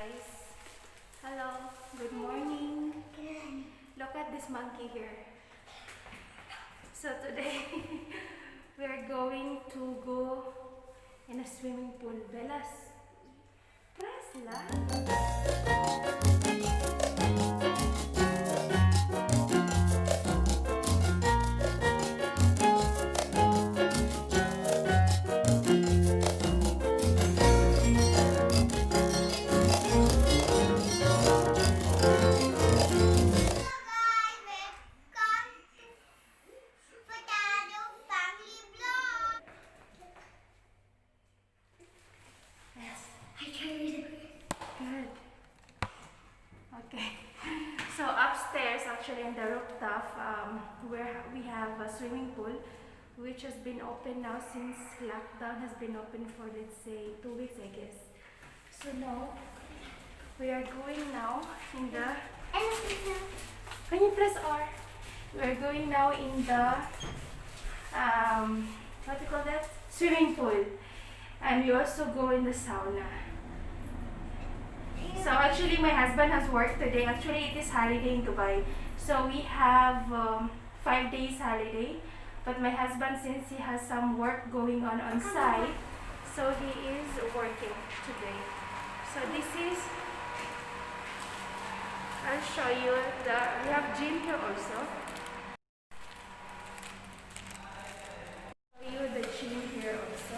guys. Hello, good morning. Look at this monkey here. So today we are going to go in a swimming pool. Belas, prasla. Good. Okay. So upstairs, actually in the rooftop, where we have a swimming pool, which has been open now since lockdown has been open for, let's say, 2 weeks, I guess. So now we are going now in the. Can you press R? We are going now in the what do you call that? Swimming pool, and we also go in the sauna. So actually my husband has work today. Actually it is holiday in Dubai. So we have 5 days holiday. But my husband, since he has some work going on site, so he is working today. So this is, I'll show you, we have gym here also. Show you the gym here also.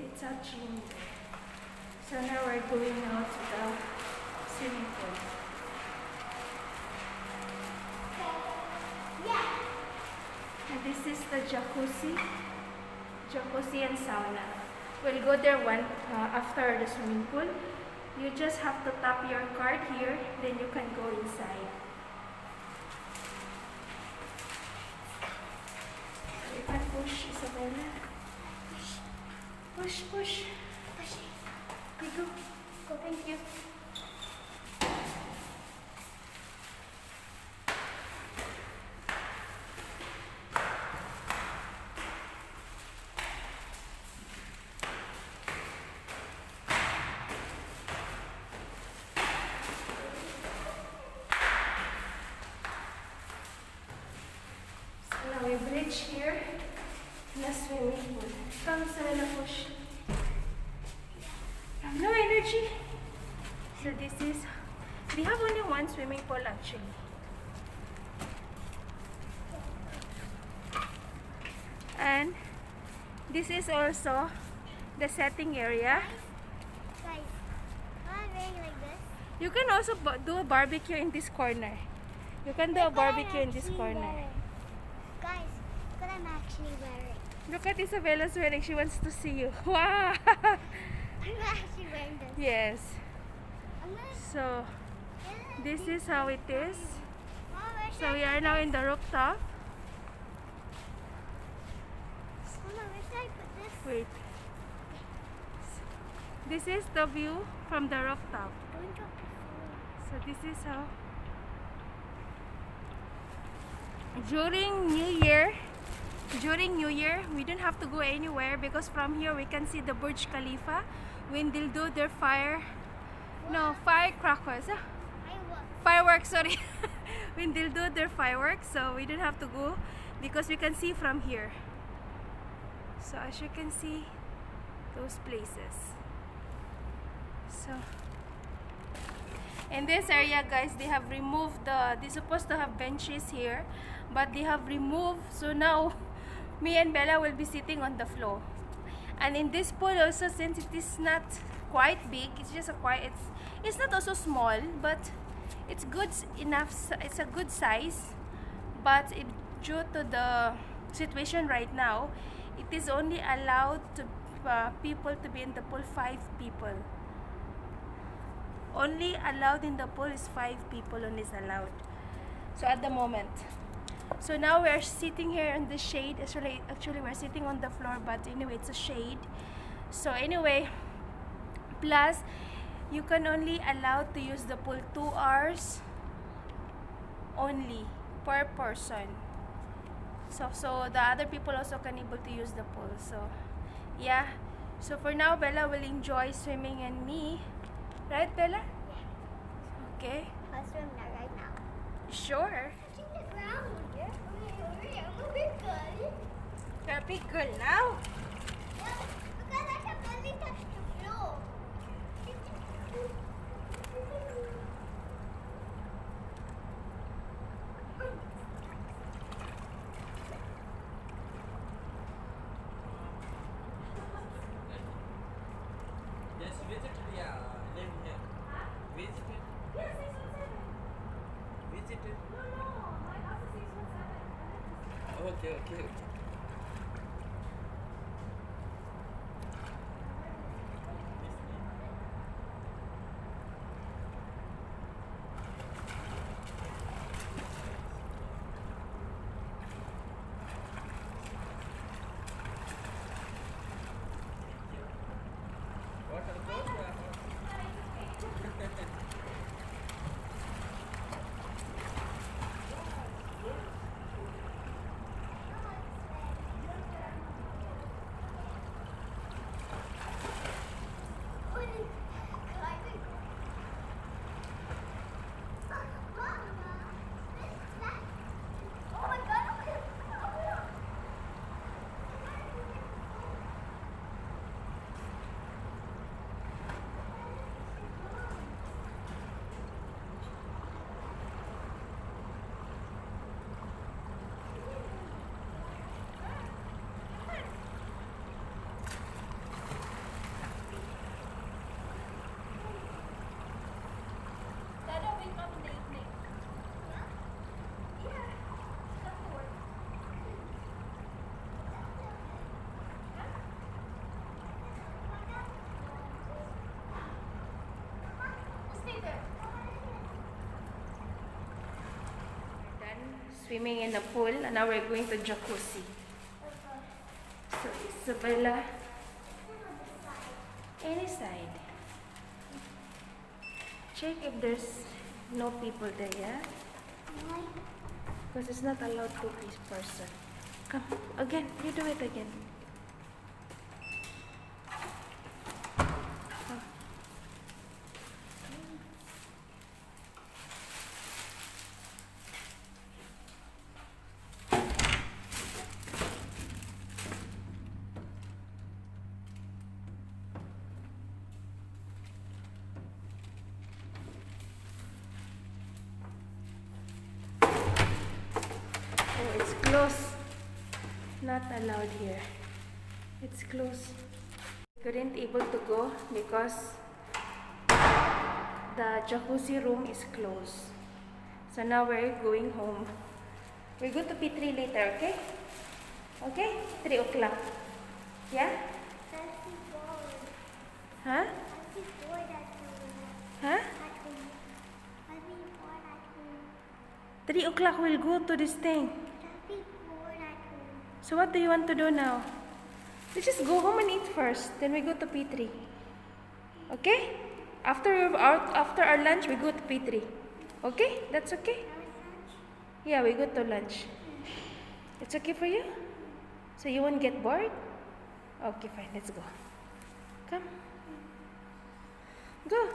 It's a gym. So now we're going out to the swimming pool. And this is the jacuzzi and sauna. We'll go there after the swimming pool. You just have to tap your card here, then you can go inside. You can push, Isabella. Push. You go. Go, thank you. So now we bridge here in a swimming pool. Come, Sarah, push. No energy. So this is, we have only one swimming pool actually. And this is also the setting area. Guys, am I wearing like this? You can also do a barbecue in this corner. You can do a barbecue in this corner. Guys, look what I'm actually wearing. Look at Isabella's wearing. She wants to see you. Wow. I'm actually wearing this. Yes. I'm gonna, So this is how it is. Mom, where should So we are now in the rooftop. Mama, where should I put this? Wait. This is the view from the rooftop. Don't drop the phone. So this is how during New Year we don't have to go anywhere because from here we can see the Burj Khalifa when they'll do their firecrackers. Fireworks, sorry. When they'll do their fireworks, so we don't have to go because we can see from here. So as you can see those places. So in this area, guys, they have removed they're supposed to have benches here, but they have removed, so now me and Bella will be sitting on the floor. And in this pool also, since it is not quite big, it's just it's not also small, but it's good enough, it's a good size, but due to the situation right now, it is only allowed to people to be in the pool, 5 people. Only allowed in the pool is 5 people only is allowed. So at the moment. So now we are sitting here in the shade. Actually we're sitting on the floor, but anyway it's a shade. So anyway, plus you can only allowed to use the pool 2 hours only per person. So the other people also can able to use the pool. So yeah. So for now, Bella will enjoy swimming and me. Right, Bella? Yeah. Okay. I'll swim now right now. Sure. Touching the ground. Yeah. Hurry, I'm a big girl. You're a big girl now. Yeah, because I can only touch the floor. Yes, visit yeah, live here. Visit it. Yes, 617. Visit it. No, my house is 617. Okay, okay. What are those? Dada will come in the evening. Yeah. Come to work. Stay there. We're done swimming in the pool and now we're going to jacuzzi. So Isabella, any side. Check if there's no people there, yeah? Because it's not allowed to be person. Come, again, you do it again. Oh. Oh, it's closed. Not allowed here. It's closed. Couldn't able to go because the jacuzzi room is closed. So now we're going home. We go to P3 later, okay? Okay? 3 o'clock. Yeah? Huh? Huh? 3 o'clock we'll go to this thing. So what do you want to do now? We just go home and eat first. Then we go to P3. Okay? After our lunch, we go to P3. Okay? That's okay? Yeah, we go to lunch. It's okay for you? So you won't get bored? Okay, fine. Let's go. Come. Go.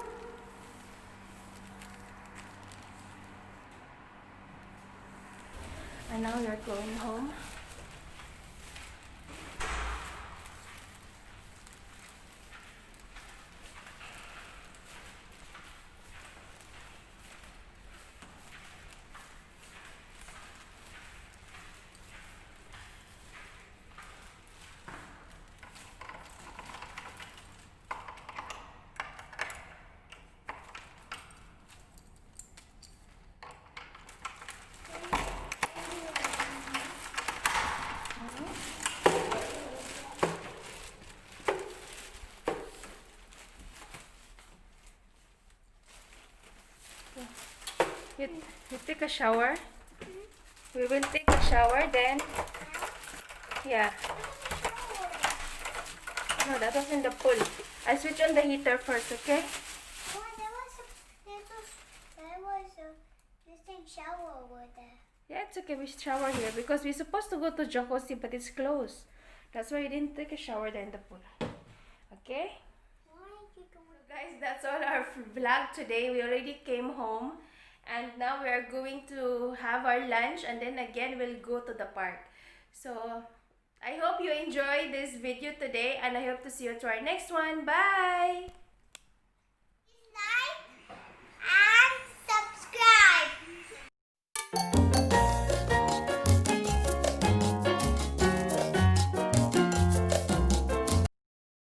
And now you're going home. You take a shower. We will take a shower then. Yeah. No, that was in the pool. I switch on the heater first, okay? There was this thing shower over there. Yeah, it's okay. We shower here because we're supposed to go to jacuzzi, but it's closed. That's why we didn't take a shower there in the pool. Okay? Why are you going? So guys, that's all our vlog today. We already came home. And now we are going to have our lunch. And then again, we'll go to the park. So, I hope you enjoyed this video today. And I hope to see you to our next one. Bye!